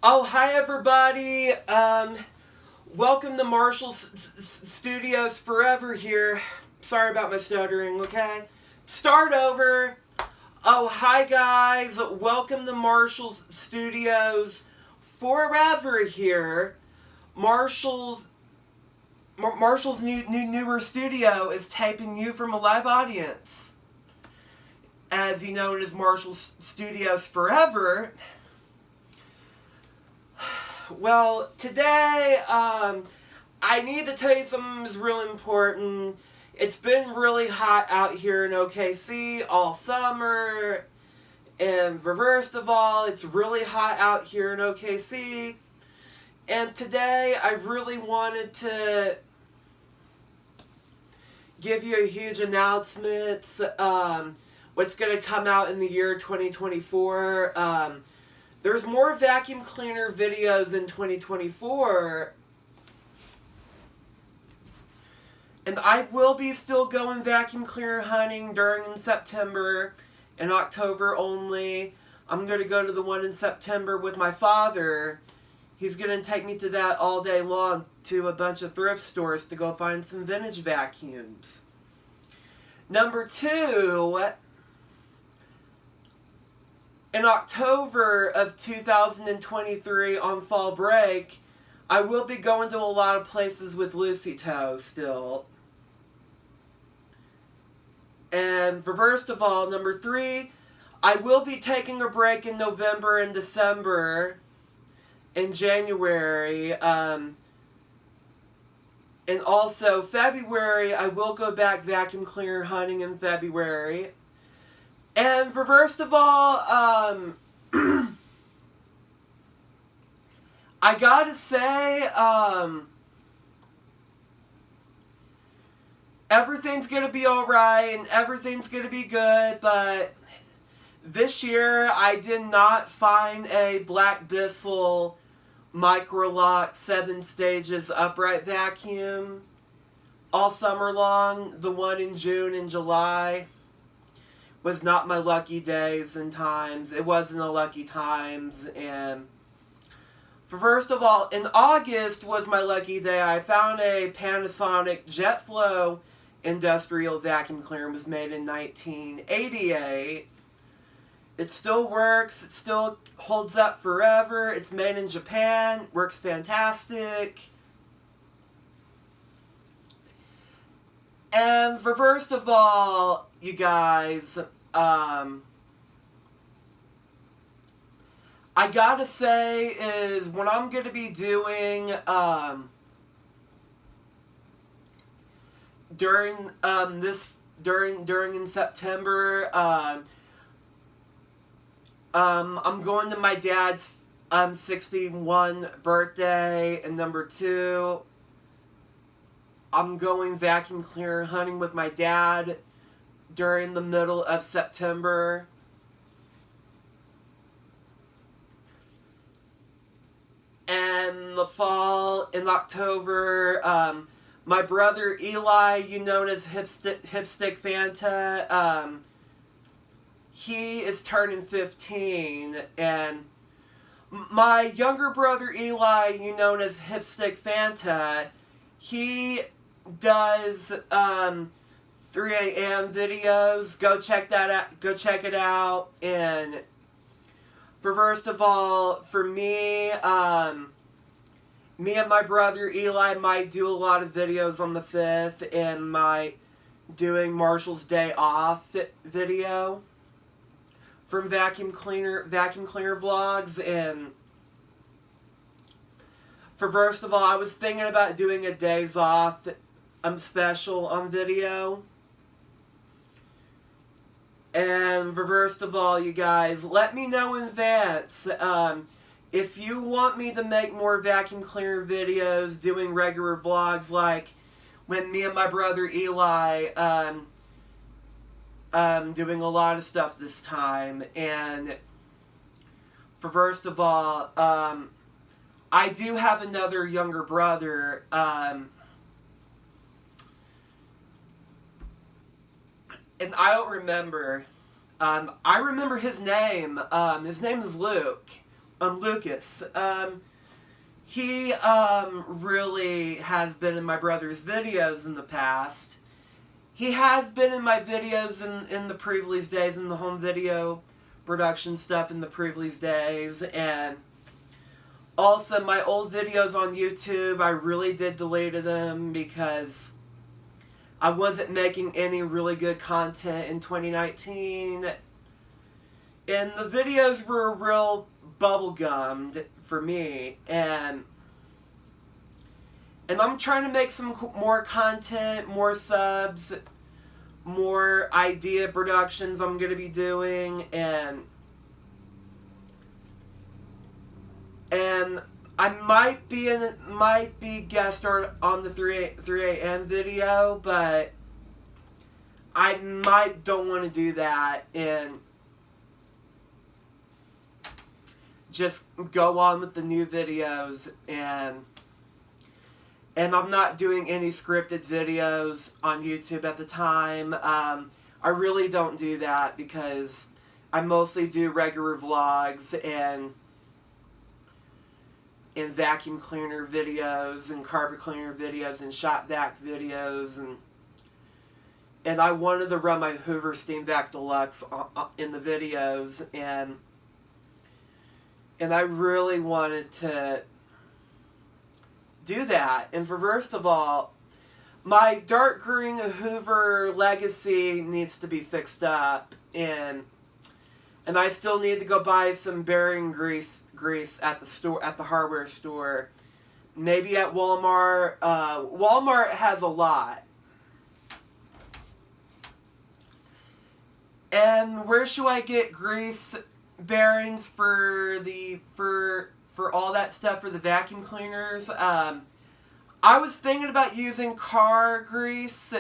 Oh, hi everybody. Welcome to Studios Forever here. Sorry about my stuttering, okay? Start over. Oh, hi guys. Welcome to Marshall's Studios Forever here. Marshall's newer studio is taping you from a live audience. As you know, it is Marshall's Studios Forever. Well, today, I need to tell you something that's really important. It's been really hot out here in OKC all summer. And first of all, it's really hot out here in OKC. And today, I really wanted to give you a huge announcement. What's going to come out in the year 2024. There's more vacuum cleaner videos in 2024. And I will be still going vacuum cleaner hunting during September and October only. I'm going to go to the one in September with my father. He's going to take me to that all day long to a bunch of thrift stores to go find some vintage vacuums. Number two, in October of 2023 on fall break, I will be going to a lot of places with Lucy Toe still. And first of all, number three, I will be taking a break in November and December and January. And also February, I will go back vacuum cleaner hunting in February. And first of all, I gotta say, everything's gonna be alright and everything's gonna be good, but this year I did not find a Black Bissell Microlock 7 stages upright vacuum all summer long. The one in June and July was not my lucky days and times. It wasn't a lucky times. And first of all, in August was my lucky day. I found a Panasonic JetFlow industrial vacuum cleaner. It was made in 1988. It still works. It still holds up forever. It's made in Japan. Works fantastic. And first of all, you guys, I gotta say is what I'm gonna be doing during in September. I'm going to my dad's 61 birthday, and number two, I'm going vacuum cleaner hunting with my dad during the middle of September. And the fall, in October, my brother Eli, you know as Hipstick Fanta, he is turning 15. And my younger brother Eli, you know as Hipstick Fanta, he does 3 a.m. videos. Go check that out. Go check it out. And first of all, for me, me and my brother Eli might do a lot of videos on the 5th, and might doing Marshall's Day Off video from vacuum cleaner vlogs. And first of all, I was thinking about doing a days off special on video. And first of all, you guys, let me know in advance if you want me to make more vacuum cleaner videos, doing regular vlogs like when me and my brother Eli doing a lot of stuff this time. And first of all, I do have another younger brother. And I don't remember. I remember his name. His name is Luke. Lucas. He really has been in my brother's videos in the past. He has been in my videos in the previous days, in the home video production stuff in the previous days, and also my old videos on YouTube, I really did delete them because I wasn't making any really good content in 2019, and the videos were real bubblegummed for me, and I'm trying to make some more content, more subs, more idea productions I'm going to be doing, and I might be guest star on the 3 a.m. video, but I don't want to do that and just go on with the new videos, and I'm not doing any scripted videos on YouTube at the time. I really don't do that because I mostly do regular vlogs and vacuum cleaner videos and carpet cleaner videos and shop vac videos, and I wanted to run my Hoover Steam Vac Deluxe in the videos, and I really wanted to do that. And first of all, my dark green Hoover Legacy needs to be fixed up, and I still need to go buy some bearing grease at the store, at the hardware store, maybe at Walmart. Walmart has a lot. And where should I get grease bearings for all that stuff for the vacuum cleaners? I was thinking about using car grease.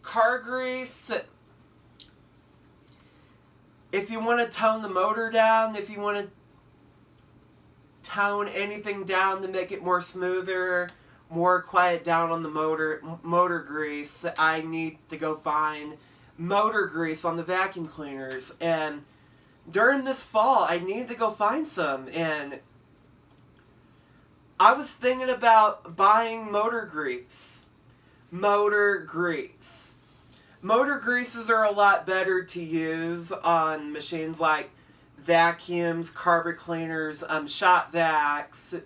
Car grease, if you want to tone the motor down, if you want to tone anything down to make it more smoother, more quiet down on the motor grease, I need to go find motor grease on the vacuum cleaners. And during this fall, I need to go find some, and I was thinking about buying motor grease. Motor greases are a lot better to use on machines like vacuums, carpet cleaners, shop vacs,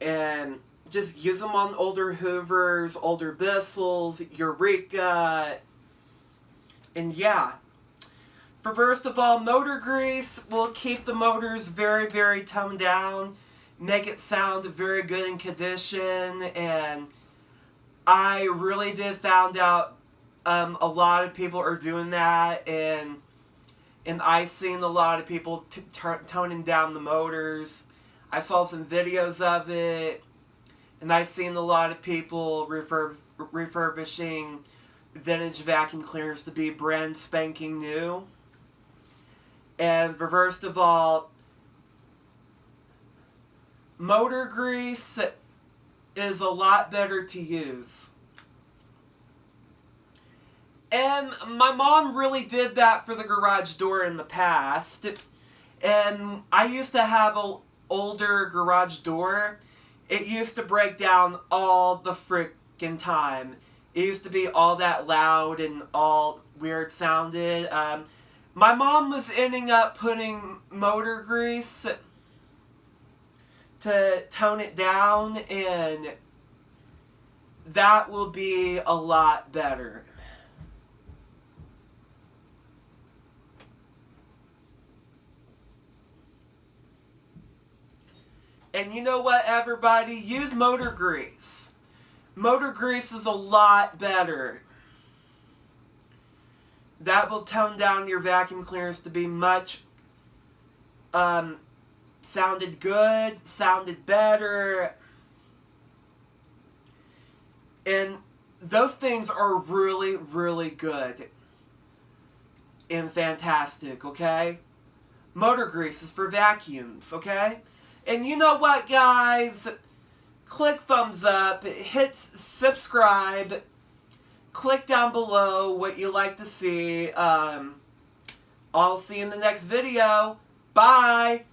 and just use them on older Hoovers, older Bissells, Eureka, and yeah. First of all, motor grease will keep the motors very, very toned down, make it sound very good in condition, and I really did found out a lot of people are doing that, and I've seen a lot of people toning down the motors. I saw some videos of it, and I've seen a lot of people refurbishing vintage vacuum cleaners to be brand spanking new. And first of all, motor grease is a lot better to use. And my mom really did that for the garage door in the past. And I used to have an older garage door. It used to break down all the frickin' time. It used to be all that loud and all weird sounded. My mom was ending up putting motor grease to tone it down, and that will be a lot better. And you know what, everybody? Use motor grease. Motor grease is a lot better. That will tone down your vacuum cleaners to be much, sounded good, sounded better. And those things are really, really good and fantastic, okay? Motor grease is for vacuums, okay? And you know what, guys? Click thumbs up, hit subscribe, click down below what you like to see. I'll see you in the next video. Bye!